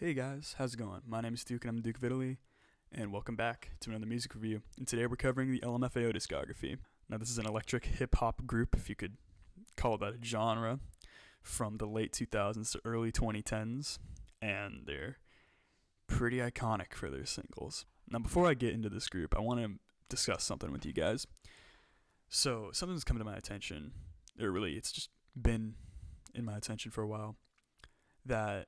Hey guys, how's it going? My name is Duke and I'm Duke of Italy, and welcome back to another music review. And today we're covering the LMFAO discography. Now, this is an electric hip hop group, if you could call that a genre, from the late 2000s to early 2010s, and they're pretty iconic for their singles. Now, before I get into this group, I want to discuss something with you guys. So, something's come to my attention, or really, it's just been in my attention for a while, that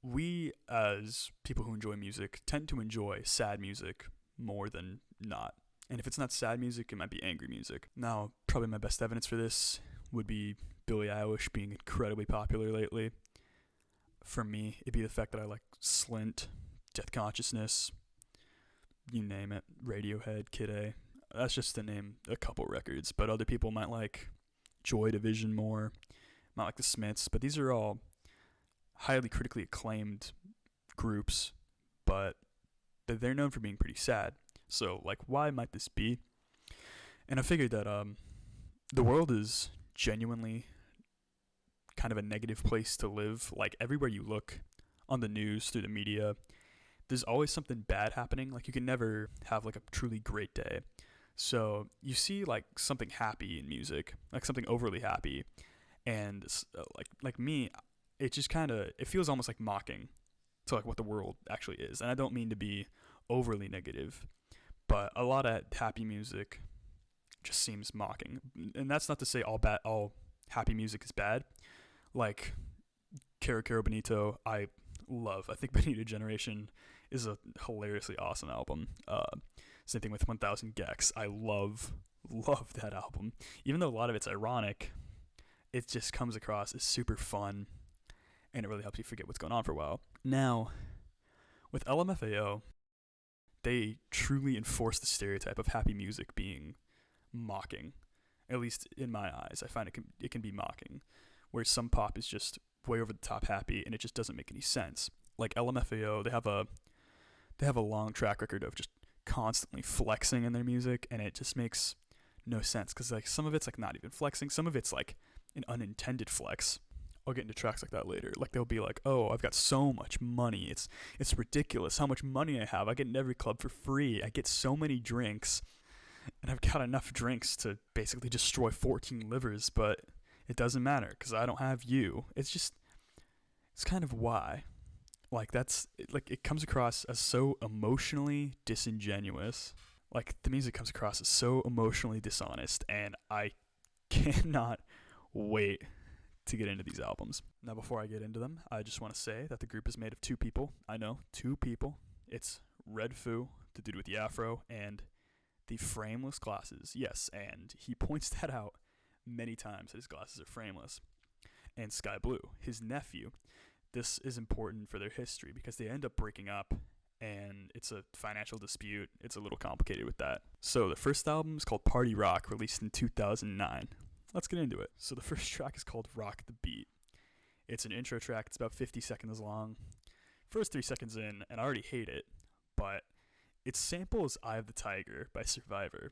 we, as people who enjoy music, tend to enjoy sad music more than not. And if it's not sad music, it might be angry music. Now, probably my best evidence for this would be Billie Eilish being incredibly popular lately. For me, it'd be the fact that I like Slint, Death Consciousness, you name it, Radiohead, Kid A. That's just to name a couple records. But other people might like Joy Division more, might like the Smiths. But these are all highly critically acclaimed groups, but they're known for being pretty sad. So, like, why might this be? And I figured that the world is genuinely kind of a negative place to live. Like, everywhere you look on the news, through the media, there's always something bad happening. Like, you can never have, like, a truly great day. So, you see, like, something happy in music, like something overly happy, and, like me, it just kind of, it feels almost like mocking to like what the world actually is. And I don't mean to be overly negative, but a lot of happy music just seems mocking. And that's not to say all happy music is bad. Like Cara Cara Bonito, I love. I think Bonita Generation is a hilariously awesome album. Same thing with 1000 Gex. I love that album. Even though a lot of it's ironic, it just comes across as super fun, and it really helps you forget what's going on for a while. Now, with LMFAO, they truly enforce the stereotype of happy music being mocking. At least in my eyes, I find it can be mocking, where some pop is just way over the top happy, and it just doesn't make any sense. Like LMFAO, they have a long track record of just constantly flexing in their music, and it just makes no sense because like some of it's like not even flexing, some of it's like an unintended flex. I'll get into tracks like that later. Like they'll be like, "Oh, I've got so much money. It's ridiculous how much money I have. I get in every club for free. I get so many drinks, and I've got enough drinks to basically destroy 14 livers, but it doesn't matter because I don't have you." It's kind of why. Like it comes across as so emotionally disingenuous. Like the music comes across as so emotionally dishonest, and I cannot wait to get into these albums. Now, before I get into them, I just want to say that the group is made of two people. I know, two people. It's Red Foo, the dude with the afro, and the frameless glasses. Yes, and he points that out many times that his glasses are frameless. And Sky Blue, his nephew. This is important for their history because they end up breaking up, and it's a financial dispute. It's a little complicated with that. So the first album is called Party Rock, released in 2009. Let's get into it. So the first track is called Rock the Beat. It's an intro track. It's about 50 seconds long. First 3 seconds in, and I already hate it, but it samples Eye of the Tiger by Survivor.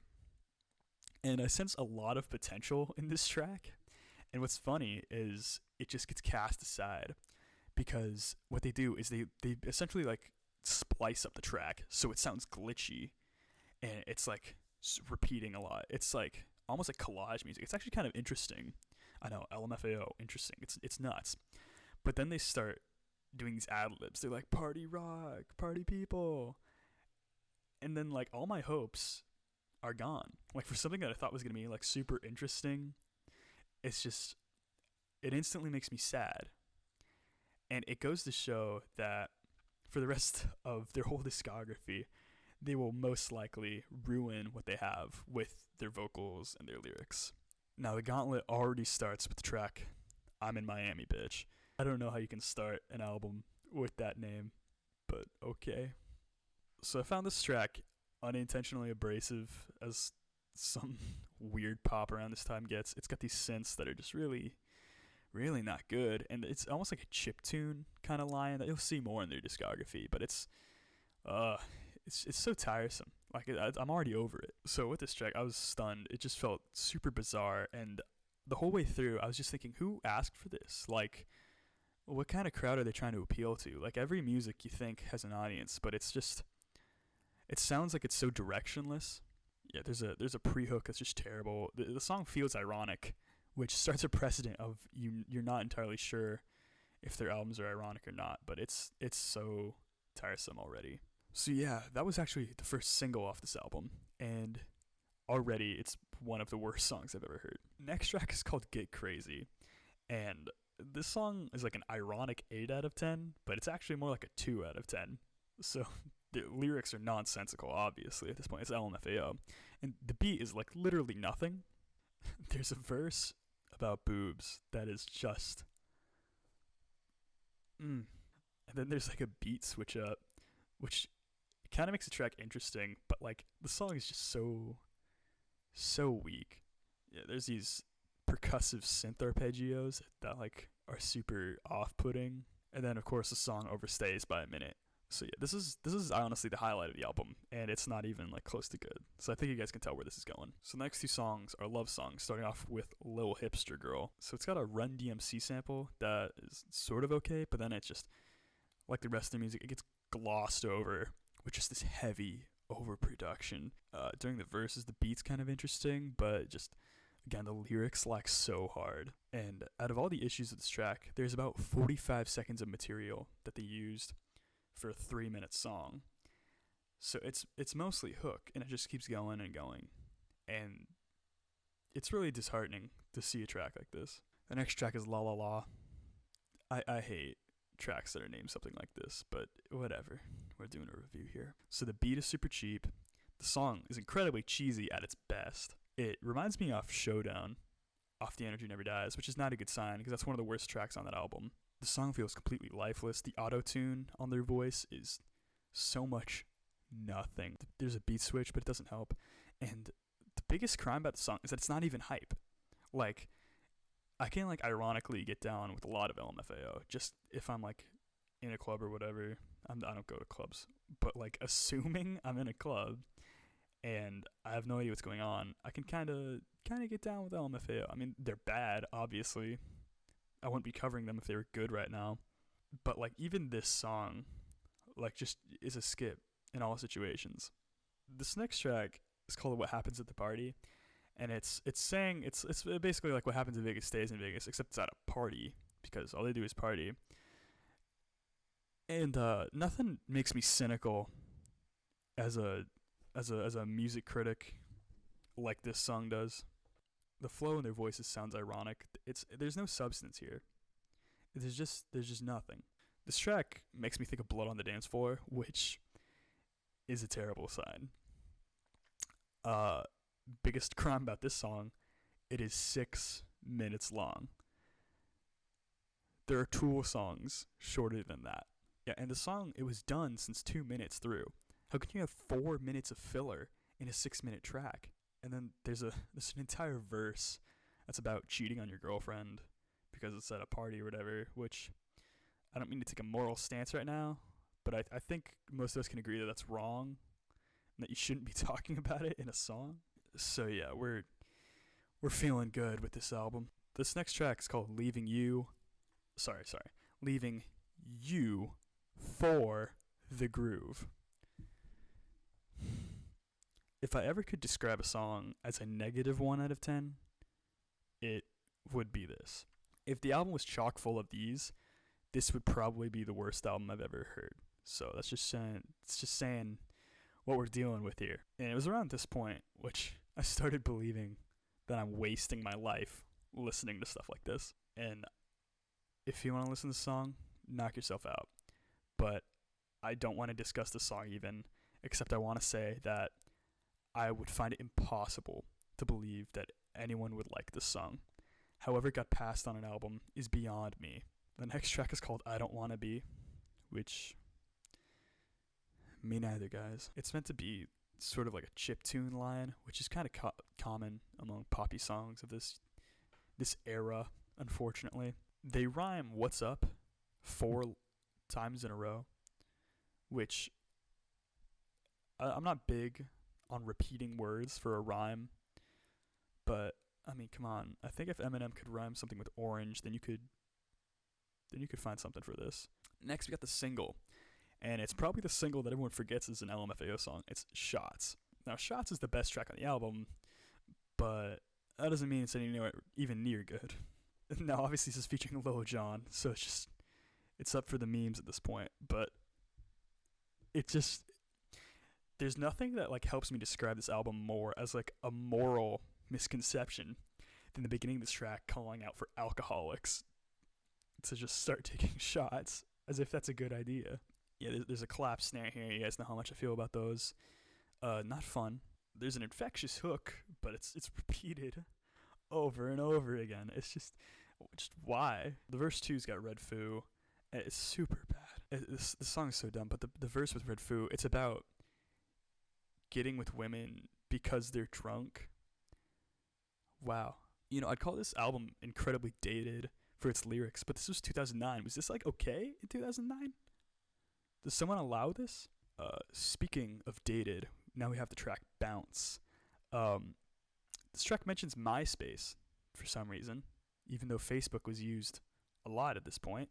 And I sense a lot of potential in this track. And what's funny is it just gets cast aside because what they do is they essentially like splice up the track so it sounds glitchy, and it's like repeating a lot. It's like almost like collage music. It's actually kind of interesting. I know, LMFAO, interesting. It's nuts. But then they start doing these ad libs. They're like, "Party rock, party people," and then like all my hopes are gone. Like for something that I thought was gonna be like super interesting, it instantly makes me sad. And it goes to show that for the rest of their whole discography, they will most likely ruin what they have with their vocals and their lyrics. Now, the gauntlet already starts with the track I'm in Miami, Bitch. I don't know how you can start an album with that name, but okay. So I found this track unintentionally abrasive, as some weird pop around this time gets. It's got these synths that are just really not good, and it's almost like a chiptune kind of line that you'll see more in their discography, but it's so tiresome. Like I'm already over it. So with this track, I was stunned. It just felt super bizarre, and the whole way through, I was just thinking, who asked for this? Like, what kind of crowd are they trying to appeal to? Like, every music you think has an audience, but it's just, it sounds like it's so directionless. Yeah, there's a pre-hook that's just terrible. The song feels ironic, which starts a precedent of you're not entirely sure if their albums are ironic or not, but it's so tiresome already. So yeah, that was actually the first single off this album, and already it's one of the worst songs I've ever heard. Next track is called Get Crazy, and this song is like an ironic 8 out of 10, but it's actually more like a 2 out of 10. So the lyrics are nonsensical, obviously, at this point. It's LMFAO. And the beat is like literally nothing. There's a verse about boobs that is just. And then there's like a beat switch up, which kind of makes the track interesting, but like the song is just so weak. Yeah, there's these percussive synth arpeggios that like are super off-putting, and then of course the song overstays by a minute. So yeah, this is honestly the highlight of the album, and it's not even like close to good. So I think you guys can tell where this is going. So the next two songs are love songs, starting off with Lil Hipster Girl. So it's got a Run DMC sample that is sort of okay, but then it's just like the rest of the music, it gets glossed over with just this heavy overproduction. During the verses, the beat's kind of interesting, but just again, the lyrics lack so hard. And out of all the issues of this track, there's about 45 seconds of material that they used for a 3-minute song. So it's mostly hook, and it just keeps going and going. And it's really disheartening to see a track like this. The next track is La La La. I hate tracks that are named something like this, but whatever. We're doing a review here. So the beat is super cheap. The song is incredibly cheesy at its best. It reminds me of Showdown off The Energy Never Dies, which is not a good sign because that's one of the worst tracks on that album. The song feels completely lifeless. The auto-tune on their voice is so much nothing. There's a beat switch, but it doesn't help. And the biggest crime about the song is that it's not even hype. Like, I can like ironically get down with a lot of LMFAO just if I'm like in a club or whatever. I don't go to clubs, but like assuming I'm in a club and I have no idea what's going on, I can kind of get down with LMFAO. I mean, they're bad, obviously. I wouldn't be covering them if they were good right now. But like even this song, like just is a skip in all situations. This next track is called What Happens at the Party. And it's saying it's basically like what happens in Vegas stays in Vegas, except it's at a party because all they do is party. And nothing makes me cynical as a music critic like this song does. The flow in their voices sounds ironic. There's no substance here. There's just nothing. This track makes me think of Blood on the Dance Floor, which is a terrible sign. Biggest crime about this song, it is 6 minutes long. There are Tool songs shorter than that. Yeah, and the song, it was done since 2 minutes through. How can you have 4 minutes of filler in a 6-minute track? And then there's an entire verse that's about cheating on your girlfriend because it's at a party or whatever, which I don't mean to take a moral stance right now, but I think most of us can agree that that's wrong and that you shouldn't be talking about it in a song. So yeah, we're feeling good with this album. This next track is called Leaving You for the Groove. If I ever could describe a song as a negative 1 out of 10, it would be this. If the album was chock full of these, this would probably be the worst album I've ever heard. So it's just saying what we're dealing with here. And it was around this point which I started believing that I'm wasting my life listening to stuff like this. And if you want to listen to the song, knock yourself out. But I don't want to discuss the song even, except I want to say that I would find it impossible to believe that anyone would like this song. However it got passed on an album is beyond me. The next track is called I Don't Wanna Be, which, me neither, guys. It's meant to be sort of like a chiptune line, which is kind of common among poppy songs of this era, unfortunately. They rhyme what's up 4 times in a row, which I'm not big on repeating words for a rhyme, but I mean, come on. I think if Eminem could rhyme something with orange, then you could then you could find something for this. Next, we got the single. And it's probably the single that everyone forgets is an LMFAO song. It's Shots. Now, Shots is the best track on the album, but that doesn't mean it's even near good. Now, obviously, this is featuring Lil Jon, so it's up for the memes at this point. But there's nothing that like helps me describe this album more as like a moral misconception than the beginning of this track calling out for alcoholics to just start taking shots, as if that's a good idea. Yeah, there's a clap snare here. You guys know how much I feel about those. Not fun. There's an infectious hook, but it's repeated over and over again. It's just why? The verse 2's got Red Foo. It's super bad. This song is so dumb, but the verse with Red Foo, it's about getting with women because they're drunk. Wow. I'd call this album incredibly dated for its lyrics, but this was 2009. Was this like okay in 2009? Does someone allow this? Speaking of dated, now we have the track Bounce. This track mentions MySpace for some reason, even though Facebook was used a lot at this point.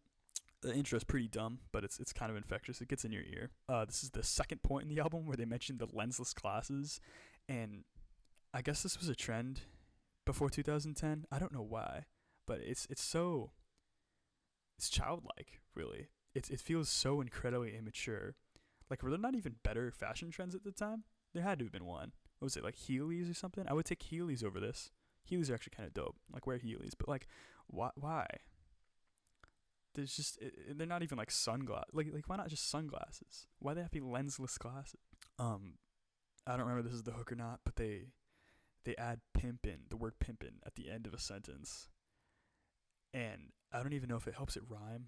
The intro is pretty dumb, but it's kind of infectious. It gets in your ear. This is the second point in the album where they mentioned the lensless glasses, and I guess this was a trend before 2010. I don't know why, but it's childlike, really. It feels so incredibly immature. Like, were there not even better fashion trends at the time? There had to have been one. What was it, like Heelys or something? I would take Heelys over this. Heelys are actually kind of dope. Like, wear Heelys, but like, why? There's just they're not even like sunglasses. Like why not just sunglasses? Why they have to be lensless glasses? I don't remember if this is the hook or not, but they add pimpin', the word pimpin', at the end of a sentence, and I don't even know if it helps it rhyme,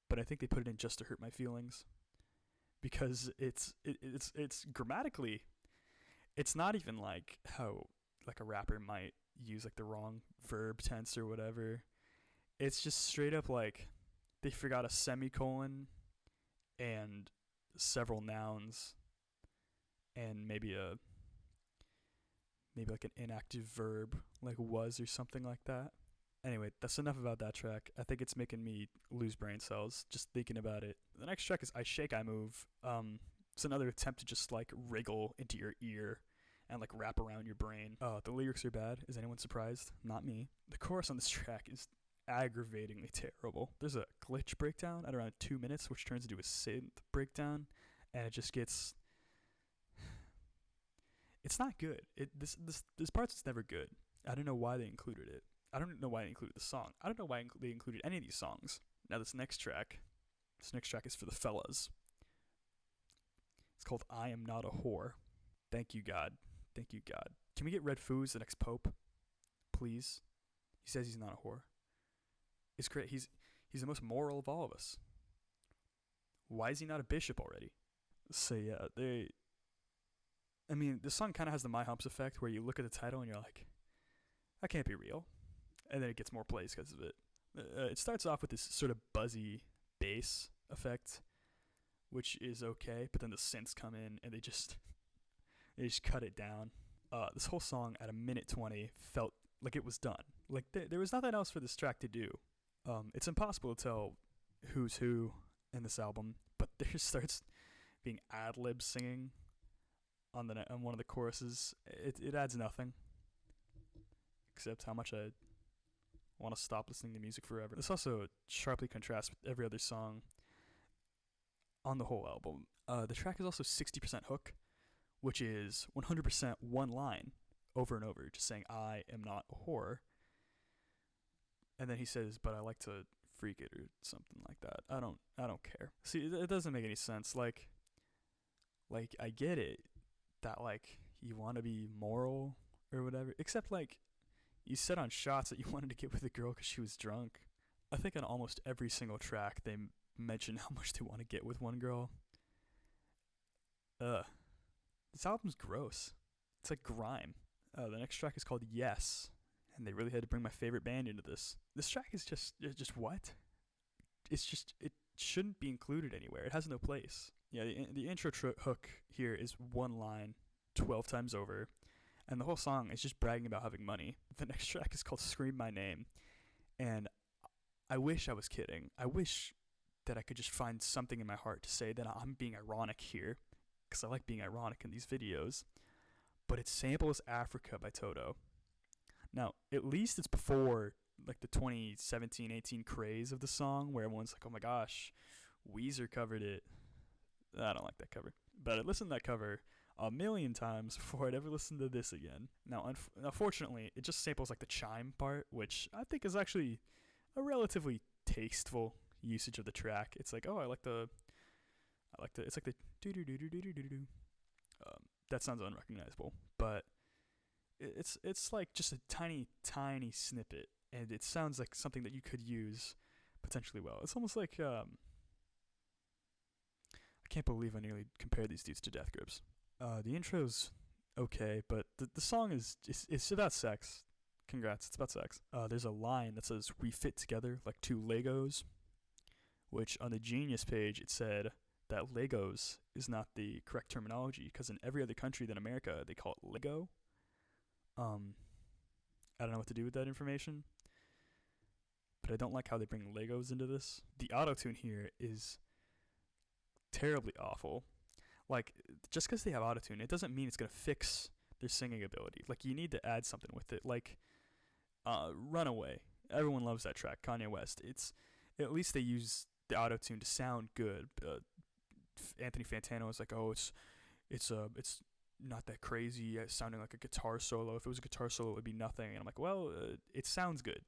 but I think they put it in just to hurt my feelings, because it's grammatically, it's not even like how like a rapper might use like the wrong verb tense or whatever. It's just straight up like they forgot a semicolon and several nouns and maybe like an inactive verb like was or something like that. Anyway, that's enough about that track. I think it's making me lose brain cells just thinking about it. The next track is I Shake, I Move. It's another attempt to just like wriggle into your ear and like wrap around your brain. The lyrics are bad. Is anyone surprised? Not me. The chorus on this track is aggravatingly terrible. There's a glitch breakdown at around 2 minutes, which turns into a synth breakdown, and it just gets. It's not good. This part's never good. I don't know why they included it. I don't know why they included the song. I don't know why they included any of these songs. Now this next track is for the fellas. It's called I Am Not a Whore. Thank you, God. Thank you, God. Can we get Red Foo as the next pope? Please? He says he's not a whore. It's great. He's the most moral of all of us. Why is he not a bishop already? So yeah, the song kind of has the My Humps effect, where you look at the title and you're like, that can't be real. And then it gets more plays because of it. It starts off with this sort of buzzy bass effect, which is okay, but then the synths come in and they just cut it down. This whole song at 1:20 felt like it was done. Like there was nothing else for this track to do. It's impossible to tell who's who in this album, but there starts being ad-lib singing on one of the choruses. It adds nothing except how much I want to stop listening to music forever. This also sharply contrasts with every other song on the whole album. The track is also 60% hook, which is 100% one line over and over, just saying I am not a whore. And then he says, but I like to freak it or something like that. I don't care. See, it doesn't make any sense. Like I get it that like you want to be moral or whatever, except like you said on Shots that you wanted to get with a girl because she was drunk. I think on almost every single track they mention how much they want to get with one girl. This album's gross. It's like grime. The next track is called Yes, and they really had to bring my favorite band into this. This track is just what? It shouldn't be included anywhere. It has no place. Yeah, the intro hook here is one line 12 times over, and the whole song is just bragging about having money. The next track is called Scream My Name, and I wish I was kidding. I wish that I could just find something in my heart to say that I'm being ironic here, because I like being ironic in these videos. But it samples Africa by Toto. Now, at least it's before like the 2017-18 craze of the song, where everyone's like, oh my gosh, Weezer covered it. I don't like that cover. But I listened to that cover a million times before I'd ever listen to this again. Now, unfortunately, it just samples like the chime part, which I think is actually a relatively tasteful usage of the track. It's like, oh, I like the, it's like the do do do do do do do do. That sounds unrecognizable, but it's like just a tiny snippet, and it sounds like something that you could use potentially well. It's almost like I can't believe I nearly compared these dudes to Death Grips. The intro's okay, but the song it's about sex. Congrats, it's about sex. There's a line that says, "We fit together like two Legos," which on the Genius page it said that Legos is not the correct terminology, because in every other country than America they call it Lego. I don't know what to do with that information, but I don't like how they bring Legos into this. The autotune here is terribly awful. Like, just because they have autotune, it doesn't mean it's going to fix their singing ability. Like, you need to add something with it. Like, Runaway. Everyone loves that track, Kanye West. It's, at least they use the autotune to sound good. Anthony Fantano is like, oh, it's not that crazy, sounding like a guitar solo. If it was a guitar solo, it would be nothing. And I'm like, well, it sounds good.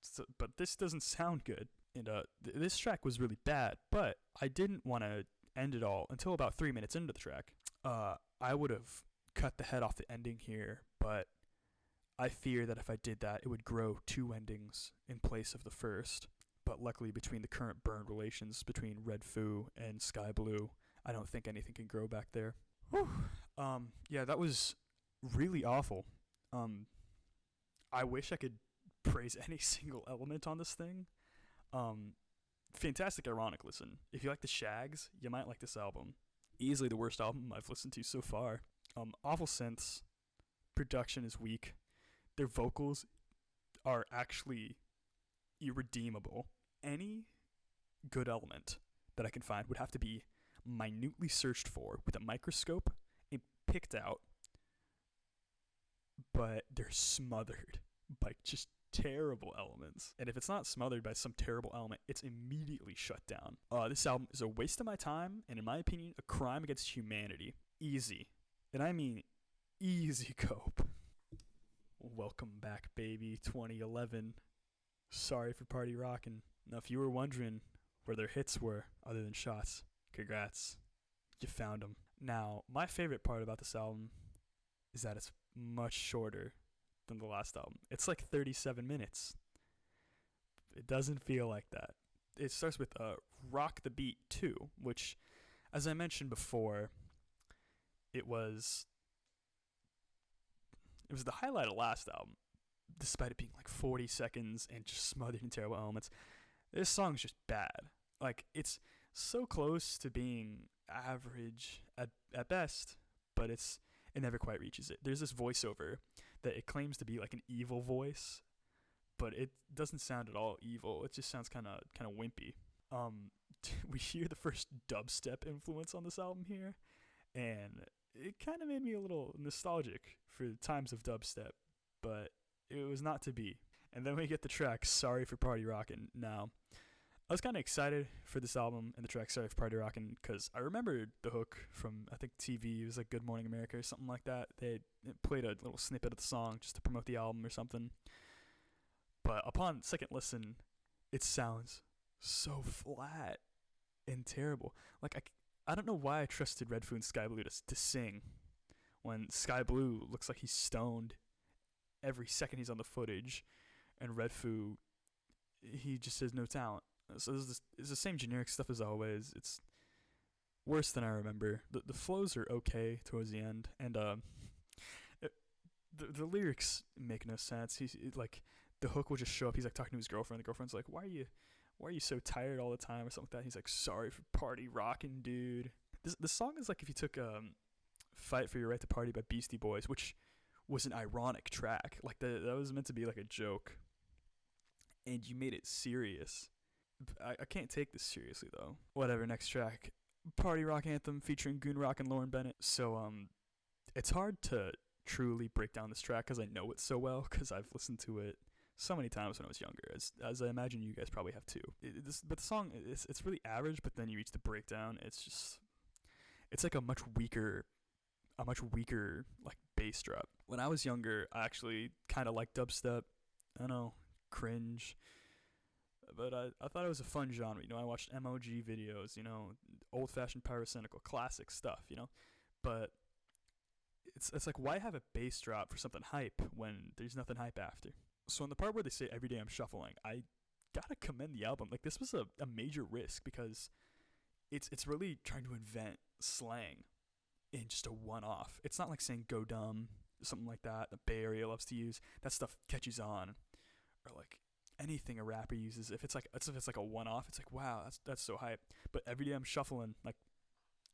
So, but this doesn't sound good. And this track was really bad, but I didn't want to end it all until about 3 minutes into the track. I would have cut the head off the ending here, but I fear that if I did that, it would grow two endings in place of the first. But luckily, between the current burned relations between Red Foo and Sky Blue, I don't think anything can grow back there. Whew. Yeah, that was really awful. I wish I could praise any single element on this thing. Fantastic ironic listen. If you like the Shags, you might like this album. Easily the worst album I've listened to so far. Awful synths. Production is weak. Their vocals are actually irredeemable. Any good element that I can find would have to be minutely searched for with a microscope and picked out, but they're smothered by just terrible elements. And if it's not smothered by some terrible element, it's immediately shut down. This album is a waste of my time, and in my opinion, a crime against humanity. Easy. And I mean easy cope. Welcome back, baby, 2011. Sorry for Party Rockin'. Now, if you were wondering where their hits were other than Shots, congrats. You found them. Now, my favorite part about this album is that it's much shorter than the last album. It's like 37 minutes. It doesn't feel like that. It starts with Rock the Beat 2, which, as I mentioned before, it was the highlight of last album, despite it being like 40 seconds and just smothered in terrible elements. This song's just bad. Like, it's so close to being average at best, but it never quite reaches it. There's this voiceover that it claims to be like an evil voice, but it doesn't sound at all evil. It just sounds kind of wimpy. We hear the first dubstep influence on this album here, and it kind of made me a little nostalgic for the times of dubstep, but it was not to be. And then we get the track Sorry for Party Rockin'. Now, I was kind of excited for this album and the track Sorry for Party Rockin' because I remembered the hook from, I think, TV. It was like Good Morning America or something like that. They played a little snippet of the song just to promote the album or something. But upon second listen, it sounds so flat and terrible. Like, I don't know why I trusted Red Foo and Sky Blue to sing when Sky Blue looks like he's stoned every second he's on the footage, and Red Foo, he just has no talent. So it's the same generic stuff as always. It's worse than I remember. The flows are okay towards the end, and the lyrics make no sense. He's like, the hook will just show up. He's like talking to his girlfriend. The girlfriend's like, "Why are you so tired all the time?" or something like that. He's like, "Sorry for party rocking, dude." The song is like if you took "Fight for Your Right to Party" by Beastie Boys, which was an ironic track. Like that was meant to be like a joke, and you made it serious. I can't take this seriously though. Whatever. Next track, party rock anthem featuring Goon Rock and Lauren Bennett. So it's hard to truly break down this track because I know it so well because I've listened to it so many times when I was younger, as I imagine you guys probably have too. But the song it's really average, but then you reach the breakdown, it's like a much weaker like bass drop. When I was younger, I actually kind of liked dubstep. I know, cringe, but I thought it was a fun genre. I watched MOG videos, old-fashioned pyrocynical classic stuff, But it's like, why have a bass drop for something hype when there's nothing hype after? So in the part where they say every day I'm shuffling, I gotta commend the album. Like, this was a major risk because it's really trying to invent slang in just a one-off. It's not like saying go dumb, something like that the Bay Area loves to use. That stuff catches on. Or like anything a rapper uses, if it's like a one-off, it's like, wow, that's so hype. But every day I'm shuffling, like,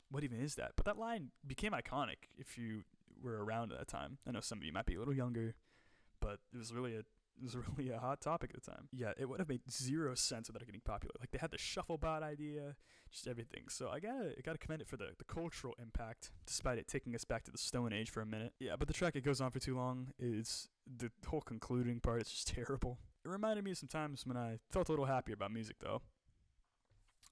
what even is that? But that line became iconic if you were around at that time. I know some of you might be a little younger, but it was really a hot topic at the time. Yeah, it would have made zero sense without it getting popular. Like, they had the shuffle bot idea, just everything. So I gotta commend it for the cultural impact, despite it taking us back to the Stone Age for a minute. Yeah, but the track, it goes on for too long. Is the whole concluding part is just terrible. It reminded me of some times when I felt a little happier about music though.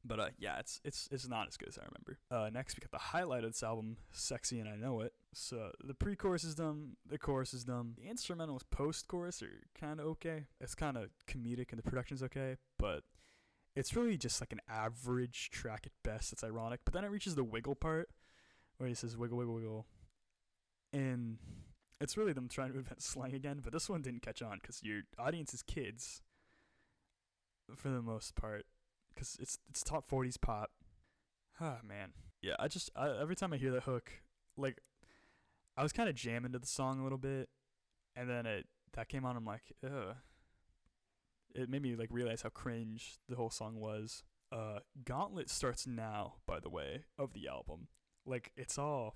But yeah, it's not as good as I remember. Next we got the highlight of this album, Sexy and I Know It. So the pre-chorus is dumb, the chorus is dumb. The instrumentals post-chorus are kind of okay. It's kind of comedic and the production's okay, but it's really just like an average track at best. It's ironic. But then it reaches the wiggle part where he says wiggle, wiggle, wiggle. And it's really them trying to invent slang again, but this one didn't catch on because your audience is kids for the most part. Because it's top 40s pop. Ah, man. Yeah, every time I hear that hook, like, I was kind of jamming to the song a little bit, and then that came on, I'm like, ugh. It made me, like, realize how cringe the whole song was. Gauntlet starts now, by the way, of the album. Like, it's all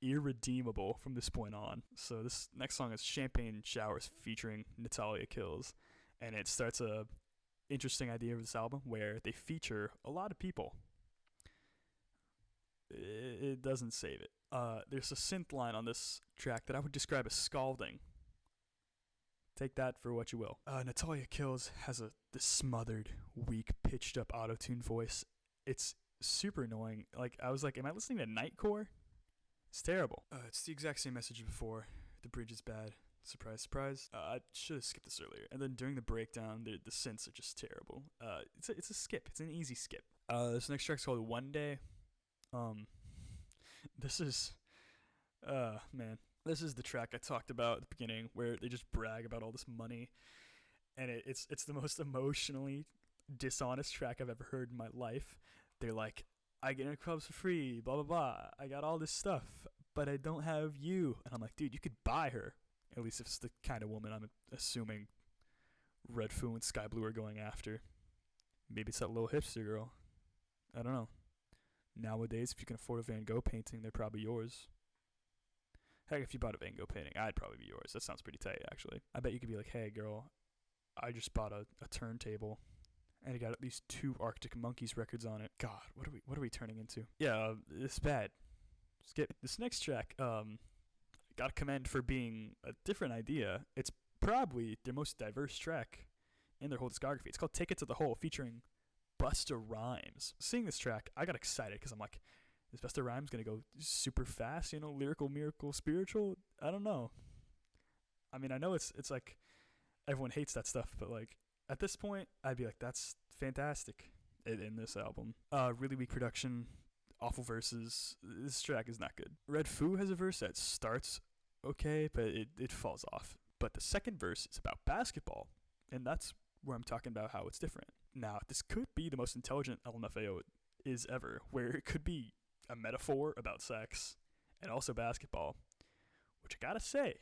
irredeemable from this point on. So this next song is Champagne Showers featuring Natalia Kills, and it starts a interesting idea of this album where they feature a lot of people. It doesn't save it. There's a synth line on this track that I would describe as scalding. Take that for what you will. Natalia Kills has this smothered, weak, pitched up auto-tune voice. It's super annoying. Like, I was like, am I listening to Nightcore? It's terrible. It's the exact same message before. The bridge is bad. Surprise, surprise. I should have skipped this earlier. And then during the breakdown, the synths are just terrible. It's a skip. It's an easy skip. This next track's called One Day. This is, man. This is the track I talked about at the beginning where they just brag about all this money. And it's the most emotionally dishonest track I've ever heard in my life. They're like, I get in clubs for free, blah, blah, blah. I got all this stuff, but I don't have you. And I'm like, dude, you could buy her. At least if it's the kind of woman I'm assuming Red Foo and Sky Blue are going after. Maybe it's that little hipster girl. I don't know. Nowadays, if you can afford a Van Gogh painting, they're probably yours. Heck, if you bought a Van Gogh painting, I'd probably be yours. That sounds pretty tight, actually. I bet you could be like, hey, girl, I just bought a turntable, and it got at least 2 Arctic Monkeys records on it. God, what are we turning into? Yeah, it's bad. Skip. This next track, gotta commend for being a different idea. It's probably their most diverse track in their whole discography. It's called Take It to the Hole, featuring Busta Rhymes. Seeing this track, I got excited because I'm like, is Busta Rhymes gonna go super fast? Lyrical, miracle, spiritual? I don't know. I mean, I know it's like everyone hates that stuff, but like at this point, I'd be like, that's fantastic in this album. Really weak production, awful verses. This track is not good. Red Foo has a verse that starts okay, but it falls off. But the second verse is about basketball, and that's where I'm talking about how it's different. Now, this could be the most intelligent LMFAO is ever, where it could be a metaphor about sex and also basketball, which I gotta say,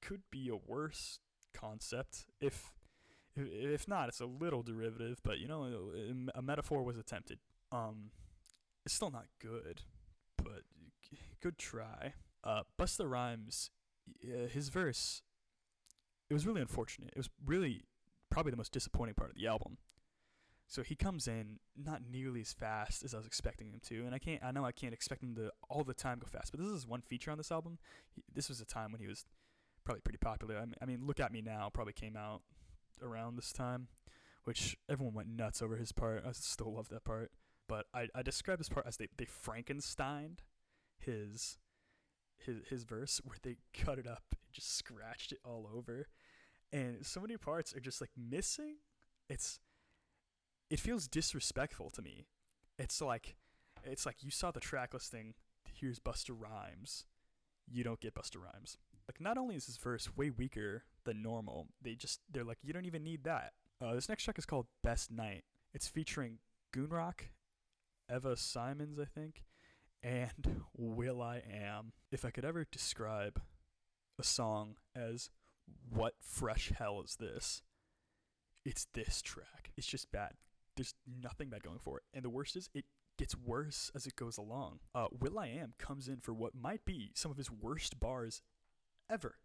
could be a worse concept. If not, it's a little derivative, but a metaphor was attempted. It's still not good, but good try. Busta Rhymes, his verse, it was really unfortunate. It was really probably the most disappointing part of the album. So he comes in not nearly as fast as I was expecting him to, and I know I can't expect him to all the time go fast, but this is one feature on this album. This was a time when he was probably pretty popular. I mean, Look At Me Now probably came out around this time, which everyone went nuts over his part. I still love that part, but I describe this part as they Frankensteined his verse, where they cut it up and just scratched it all over, and so many parts are just like missing. It feels disrespectful to me. It's like you saw the track listing. Here's Busta Rhymes. You don't get Busta Rhymes. Like, not only is his verse way weaker than normal, they're like, you don't even need that. This next track is called Best Night. It's featuring Goonrock, Eva Simons, I think, and Will I Am. If I could ever describe a song as what fresh hell is this, it's this track. It's just bad. There's nothing bad going for it. And the worst is, it gets worse as it goes along. Will I Am comes in for what might be some of his worst bars ever.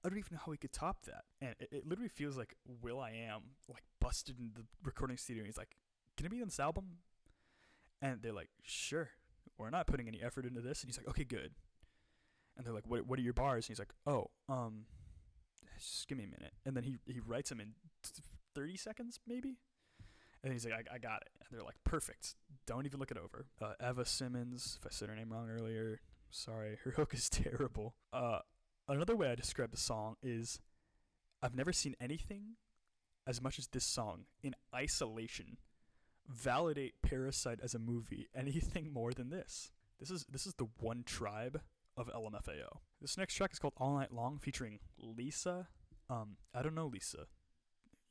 I don't even know how he could top that. And it literally feels like Will I Am like busted in the recording studio and he's like, can it be on this album? And they're like, sure, we're not putting any effort into this. And he's like, okay, good. And they're like, what are your bars? And he's like, oh, just give me a minute. And then he writes them in 30 seconds maybe. And he's like, I got it. And they're like, perfect. Don't even look it over. Eva Simons, if I said her name wrong earlier, sorry. Her hook is terrible. Another way I describe the song is, I've never seen anything as much as this song in isolation validate Parasite as a movie anything more than this. This is the one tribe of LMFAO. This next track is called All Night Long, featuring Lisa. I don't know Lisa.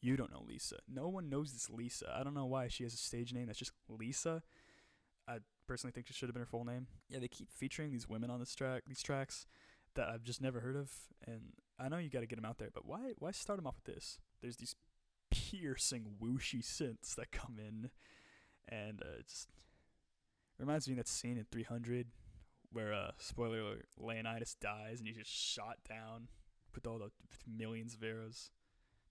You don't know Lisa. No one knows this Lisa. I don't know why she has a stage name that's just Lisa. I personally think it should have been her full name. Yeah, they keep featuring these women on these tracks that I've just never heard of, and I know you got to get them out there, but why start them off with this? There's these piercing whooshy synths that come in, and it just reminds me of that scene in 300 where, spoiler alert, Leonidas dies and he's just shot down with all the millions of arrows.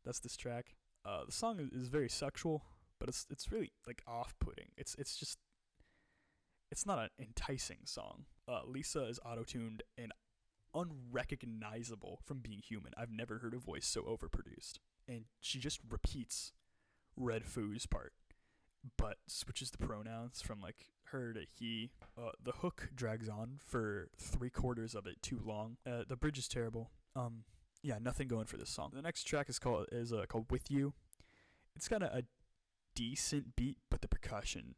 That's this track. The song is very sexual, but it's really like off-putting. It's not an enticing song. Lisa is auto-tuned and unrecognizable from being human. I've never heard a voice so overproduced. And she just repeats Red Foo's part, but switches the pronouns from like her to he. The hook drags on for 3/4 of it too long. The bridge is terrible. Yeah, nothing going for this song. The next track is called With You. It's got a decent beat, but the percussion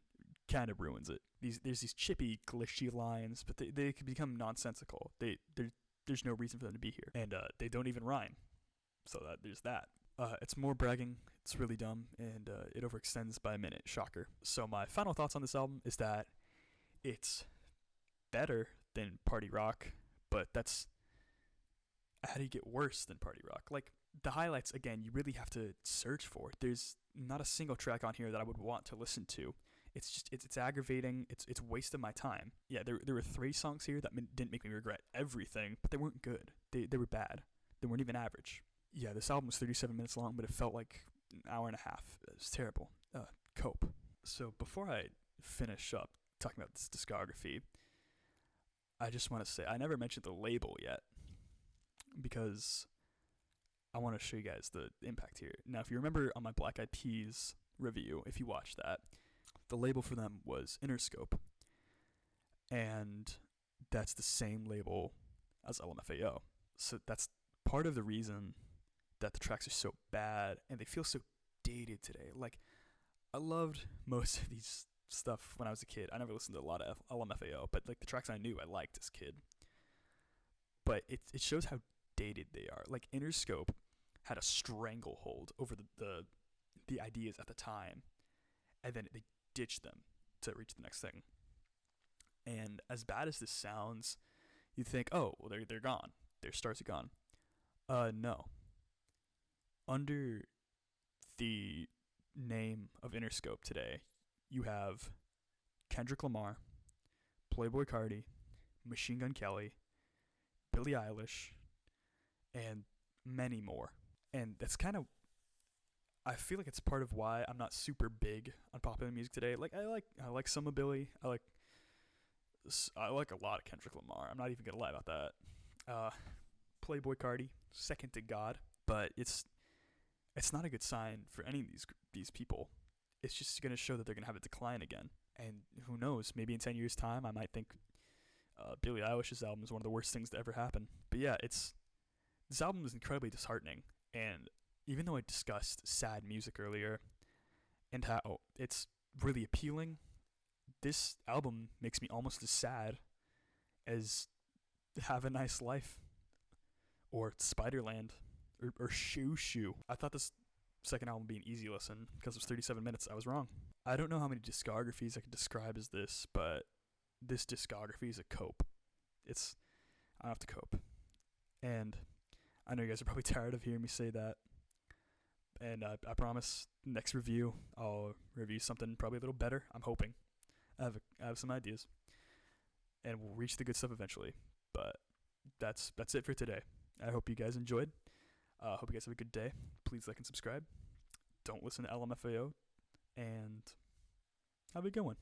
kind of ruins it. There's these chippy, glitchy lines, but they can become nonsensical. There's no reason for them to be here, and they don't even rhyme. So there's that. It's more bragging. It's really dumb, and it overextends by a minute. Shocker. So my final thoughts on this album is that it's better than Party Rock, but that's how do you get worse than Party Rock? Like, the highlights, again, you really have to search for. There's not a single track on here that I would want to listen to. It's just, it's aggravating. It's wasting my time. Yeah, there were 3 songs here that didn't make me regret everything, but they weren't good. They were bad. They weren't even average. Yeah, this album was 37 minutes long, but it felt like an hour and a half. It was terrible. Cope. So before I finish up talking about this discography, I just want to say I never mentioned the label yet, because I want to show you guys the impact here. Now, if you remember on my Black Eyed Peas review, if you watched that, the label for them was Interscope. And that's the same label as LMFAO. So that's part of the reason that the tracks are so bad and they feel so dated today. Like, I loved most of these stuff when I was a kid. I never listened to a lot of LMFAO, but like the tracks I knew I liked as a kid. But it shows how dated they are. Like, Interscope had a stranglehold over the ideas at the time, and then they ditched them to reach the next thing. And as bad as this sounds, you think, oh, well, they're gone. Their stars are gone. No. Under the name of Interscope today, you have Kendrick Lamar, Playboi Carti, Machine Gun Kelly, Billie Eilish, and many more. And that's kind of, I feel like it's part of why I'm not super big on popular music today. Like I like some of Billy. I like a lot of Kendrick Lamar. I'm not even gonna lie about that. Playboy Cardi, second to God, but it's not a good sign for any of these people. It's just gonna show that they're gonna have a decline again. And who knows? Maybe in 10 years' time, I might think Billie Eilish's album is one of the worst things to ever happen. But yeah, this album is incredibly disheartening. And even though I discussed sad music earlier and how it's really appealing, this album makes me almost as sad as Have a Nice Life or Spiderland or Shoo Shoo. I thought this second album would be an easy listen because it was 37 minutes. I was wrong. I don't know how many discographies I could describe as this, but this discography is a cope. I have to cope. And I know you guys are probably tired of hearing me say that. And I promise next review, I'll review something probably a little better. I'm hoping. I have some ideas. And we'll reach the good stuff eventually. But that's it for today. I hope you guys enjoyed. Hope you guys have a good day. Please like and subscribe. Don't listen to LMFAO. And have a good one.